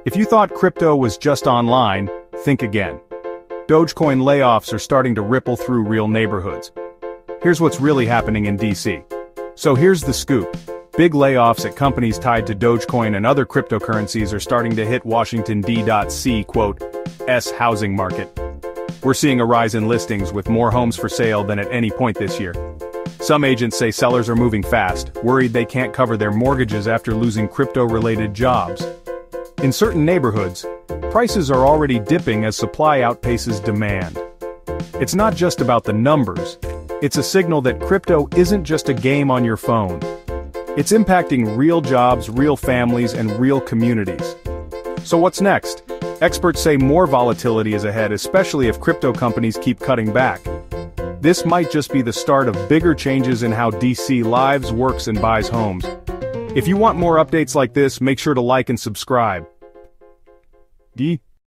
If you thought crypto was just online, think again. Dogecoin layoffs are starting to ripple through real neighborhoods. Here's what's really happening in DC. So here's the scoop. Big layoffs at companies tied to Dogecoin and other cryptocurrencies are starting to hit Washington D.C. S housing market. We're seeing a rise in listings with more homes for sale than at any point this year. Some agents say sellers are moving fast, worried they can't cover their mortgages after losing crypto-related jobs. In certain neighborhoods, prices are already dipping as supply outpaces demand. It's not just about the numbers, it's a signal that crypto isn't just a game on your phone. It's impacting real jobs, real families, and real communities. So what's next? Experts say more volatility is ahead, especially if crypto companies keep cutting back. This might just be the start of bigger changes in how DC lives, works, and buys homes. If you want more updates like this, make sure to like and subscribe.